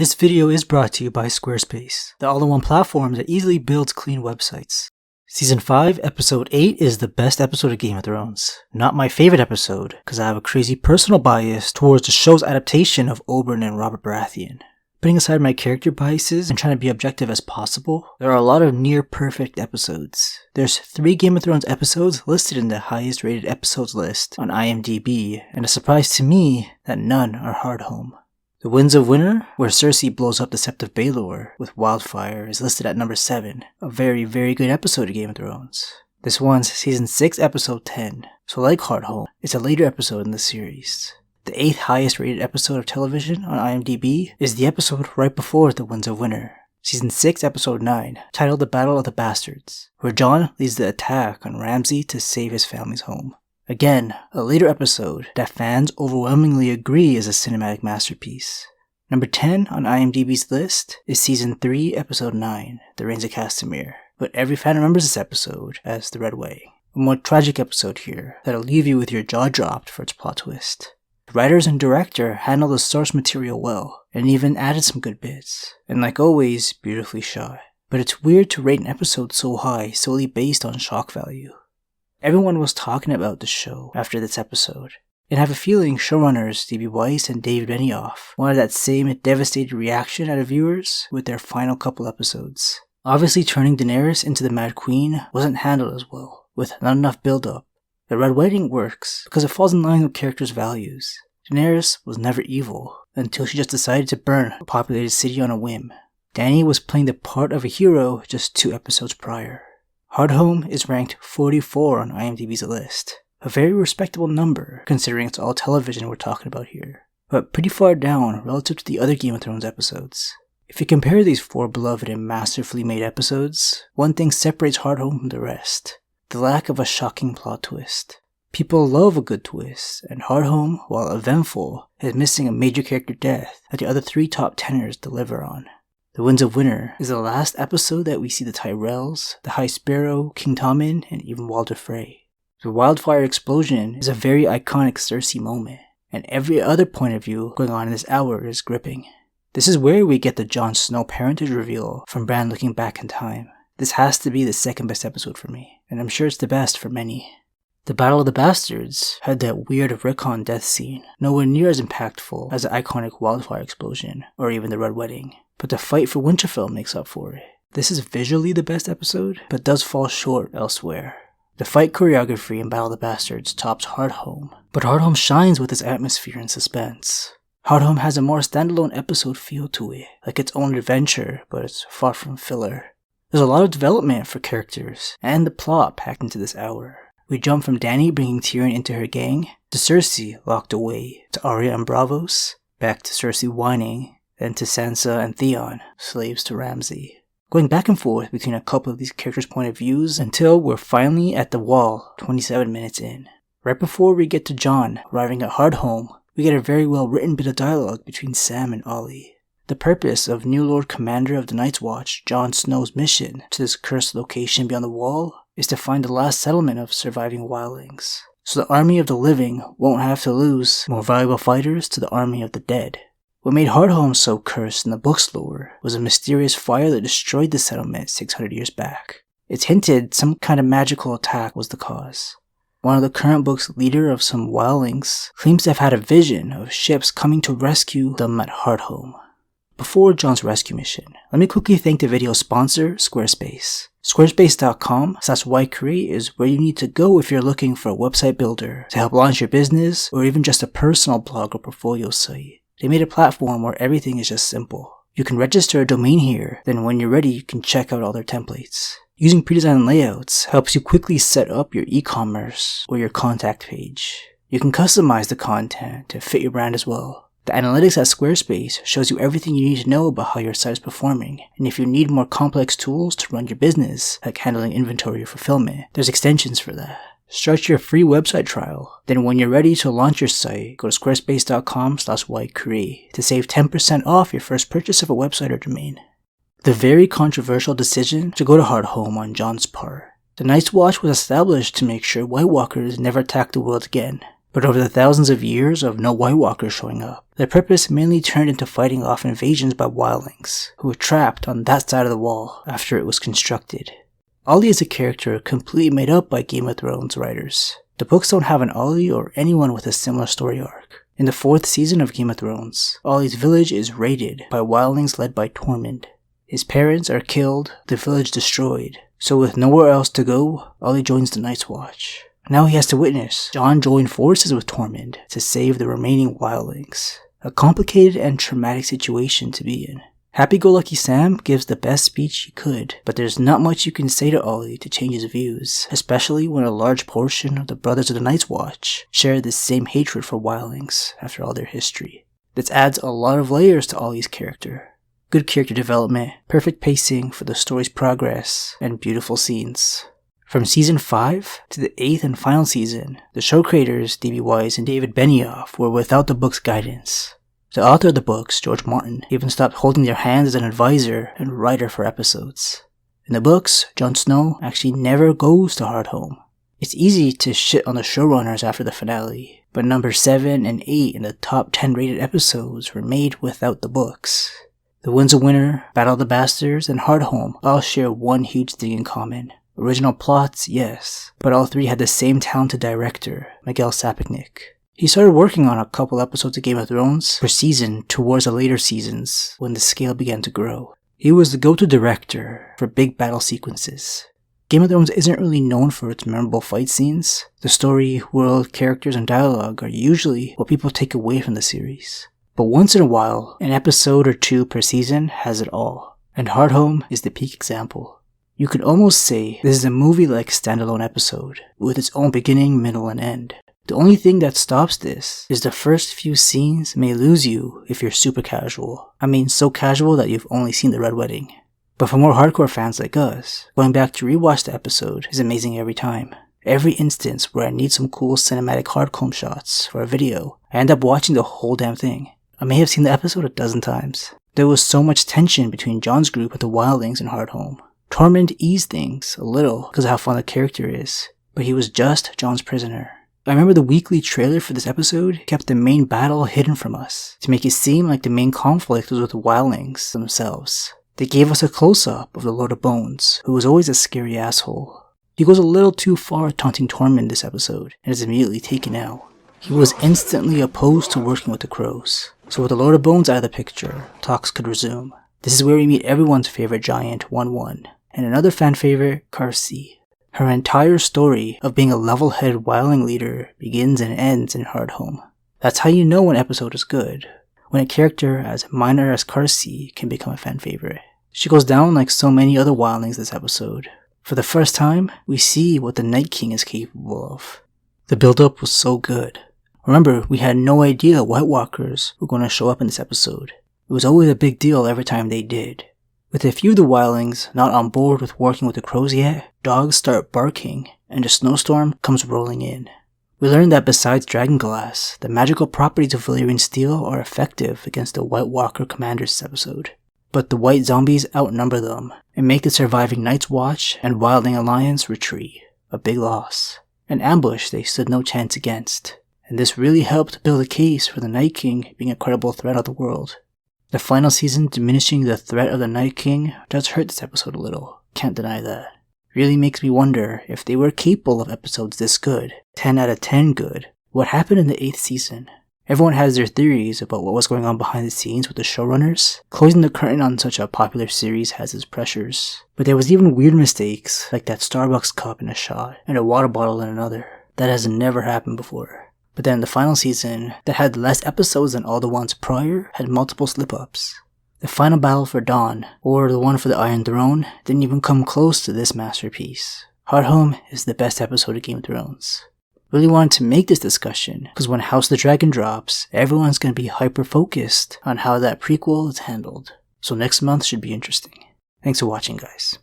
This video is brought to you by Squarespace, the all-in-one platform that easily builds clean websites. Season 5, Episode 8 is the best episode of Game of Thrones. Not my favorite episode, because I have a crazy personal bias towards the show's adaptation of Oberyn and Robert Baratheon. Putting aside my character biases and trying to be objective as possible, there are a lot of near-perfect episodes. There's 3 Game of Thrones episodes listed in the highest rated episodes list on IMDb, and a surprise to me that none are Hardhome. The Winds of Winter, where Cersei blows up the Sept of Baelor with wildfire, is listed at number 7. A very, very good episode of Game of Thrones. This one's Season 6, Episode 10, so like Hardhome, it's a later episode in the series. The 8th highest rated episode of television on IMDb is the episode right before The Winds of Winter. Season 6, Episode 9, titled The Battle of the Bastards, where Jon leads the attack on Ramsay to save his family's home. Again, a later episode that fans overwhelmingly agree is a cinematic masterpiece. Number 10 on IMDb's list is Season 3, Episode 9, The Rains of Castamere, but every fan remembers this episode as The Red Wedding. A more tragic episode here that'll leave you with your jaw dropped for its plot twist. The writers and director handled the source material well, and even added some good bits, and like always, beautifully shot. But it's weird to rate an episode so high solely based on shock value. Everyone was talking about the show after this episode, and I have a feeling showrunners D.B. Weiss and David Benioff wanted that same devastated reaction out of viewers with their final couple episodes. Obviously turning Daenerys into the Mad Queen wasn't handled as well, with not enough build-up. The Red Wedding works because it falls in line with characters' values. Daenerys was never evil until she just decided to burn a populated city on a whim. Dany was playing the part of a hero just 2 episodes prior. Hardhome is ranked 44 on IMDb's list, a very respectable number considering it's all television we're talking about here, but pretty far down relative to the other Game of Thrones episodes. If you compare these 4 beloved and masterfully made episodes, one thing separates Hardhome from the rest: the lack of a shocking plot twist. People love a good twist, and Hardhome, while eventful, is missing a major character death that the other 3 top tenors deliver on. The Winds of Winter is the last episode that we see the Tyrells, the High Sparrow, King Tommen, and even Walder Frey. The wildfire explosion is a very iconic Cersei moment, and every other point of view going on in this hour is gripping. This is where we get the Jon Snow parentage reveal from Bran looking back in time. This has to be the second best episode for me, and I'm sure it's the best for many. The Battle of the Bastards had that weird Rickon death scene, nowhere near as impactful as the iconic wildfire explosion, or even the Red Wedding. But the fight for Winterfell makes up for it. This is visually the best episode, but does fall short elsewhere. The fight choreography in Battle of the Bastards tops Hardhome, but Hardhome shines with its atmosphere and suspense. Hardhome has a more standalone episode feel to it, like its own adventure, but it's far from filler. There's a lot of development for characters, and the plot packed into this hour. We jump from Dany bringing Tyrion into her gang, to Cersei locked away, to Arya and Braavos, back to Cersei whining, then to Sansa and Theon, slaves to Ramsay. Going back and forth between a couple of these characters' point of views until we're finally at the Wall 27 minutes in. Right before we get to Jon arriving at Hardhome, we get a very well written bit of dialogue between Sam and Ollie. The purpose of new Lord Commander of the Night's Watch, Jon Snow's mission to this cursed location beyond the Wall is to find the last settlement of surviving wildlings, so the army of the living won't have to lose more valuable fighters to the army of the dead. What made Hardhome so cursed in the book's lore was a mysterious fire that destroyed the settlement 600 years back. It's hinted some kind of magical attack was the cause. One of the current book's leader of some wildlings claims to have had a vision of ships coming to rescue them at Hardhome. Before Jon's rescue mission, let me quickly thank the video sponsor, Squarespace. Squarespace.com/whycreate is where you need to go if you're looking for a website builder to help launch your business or even just a personal blog or portfolio site. They made a platform where everything is just simple. You can register a domain here, then when you're ready you can check out all their templates. Using pre-designed layouts helps you quickly set up your e-commerce or your contact page. You can customize the content to fit your brand as well. The analytics at Squarespace shows you everything you need to know about how your site is performing, and if you need more complex tools to run your business, like handling inventory or fulfillment, there's extensions for that. Start your free website trial. Then when you're ready to launch your site, go to squarespace.com/whycreate to save 10% off your first purchase of a website or domain. The very controversial decision to go to Hardhome on Jon's part. The Night's Watch was established to make sure White Walkers never attack the world again. But over the thousands of years of no White Walkers showing up, their purpose mainly turned into fighting off invasions by wildlings, who were trapped on that side of the wall after it was constructed. Ollie is a character completely made up by Game of Thrones writers. The books don't have an Ollie or anyone with a similar story arc. In the 4th season of Game of Thrones, Ollie's village is raided by wildlings led by Tormund. His parents are killed, the village destroyed, so with nowhere else to go, Ollie joins the Night's Watch. Now he has to witness Jon join forces with Tormund to save the remaining wildlings. A complicated and traumatic situation to be in. Happy-go-lucky Sam gives the best speech he could, but there's not much you can say to Ollie to change his views, especially when a large portion of the Brothers of the Night's Watch share the same hatred for wildlings after all their history. This adds a lot of layers to Ollie's character. Good character development, perfect pacing for the story's progress, and beautiful scenes. From Season 5 to the 8th and final season, the show creators D.B. Weiss and David Benioff were without the book's guidance. The author of the books, George Martin, even stopped holding their hands as an advisor and writer for episodes. In the books, Jon Snow actually never goes to Hardhome. It's easy to shit on the showrunners after the finale, but number 7 and 8 in the top 10 rated episodes were made without the books. The Winds of Winter, Battle of the Bastards, and Hardhome all share one huge thing in common. Original plots, yes, but all 3 had the same talented director, Miguel Sapochnik. He started working on a couple episodes of Game of Thrones per season towards the later seasons when the scale began to grow. He was the go-to director for big battle sequences. Game of Thrones isn't really known for its memorable fight scenes. The story, world, characters, and dialogue are usually what people take away from the series. But once in a while, an episode or 2 per season has it all, and Hardhome is the peak example. You could almost say this is a movie-like standalone episode, with its own beginning, middle, and end. The only thing that stops this is the first few scenes may lose you if you're super casual. I mean, so casual that you've only seen the Red Wedding. But for more hardcore fans like us, going back to rewatch the episode is amazing every time. Every instance where I need some cool cinematic hardcore shots for a video, I end up watching the whole damn thing. I may have seen the episode a dozen times. There was so much tension between Jon's group with the wildlings in Hardhome. Tormund eased things a little because of how fun the character is, but he was just Jon's prisoner. I remember the weekly trailer for this episode kept the main battle hidden from us, to make it seem like the main conflict was with the wildlings themselves. They gave us a close-up of the Lord of Bones, who was always a scary asshole. He goes a little too far taunting Tormund this episode, and is immediately taken out. He was instantly opposed to working with the crows, so with the Lord of Bones out of the picture, talks could resume. This is where we meet everyone's favorite giant, 1-1, and another fan favorite, Khaleesi. Her entire story of being a level-headed wildling leader begins and ends in Hardhome. That's how you know an episode is good, when a character as minor as Khaleesi can become a fan favorite. She goes down like so many other wildlings this episode. For the first time, we see what the Night King is capable of. The build-up was so good. Remember, we had no idea White Walkers were going to show up in this episode. It was always a big deal every time they did. With a few of the wildlings not on board with working with the crows yet, dogs start barking, and a snowstorm comes rolling in. We learned that besides Dragonglass, the magical properties of Valyrian steel are effective against the White Walker commanders this episode. But the white zombies outnumber them, and make the surviving Night's Watch and Wildling Alliance retreat. A big loss. An ambush they stood no chance against. And this really helped build a case for the Night King being a credible threat of the world. The final season diminishing the threat of the Night King does hurt this episode a little, can't deny that. Really makes me wonder if they were capable of episodes this good, 10 out of 10 good, what happened in the 8th season. Everyone has their theories about what was going on behind the scenes with the showrunners. Closing the curtain on such a popular series has its pressures. But there was even weird mistakes, like that Starbucks cup in a shot, and a water bottle in another. That has never happened before. But then the final season, that had less episodes than all the ones prior, had multiple slip-ups. The final battle for Dawn, or the one for the Iron Throne, didn't even come close to this masterpiece. Hardhome is the best episode of Game of Thrones. Really wanted to make this discussion, because when House of the Dragon drops, everyone's going to be hyper-focused on how that prequel is handled. So next month should be interesting. Thanks for watching, guys.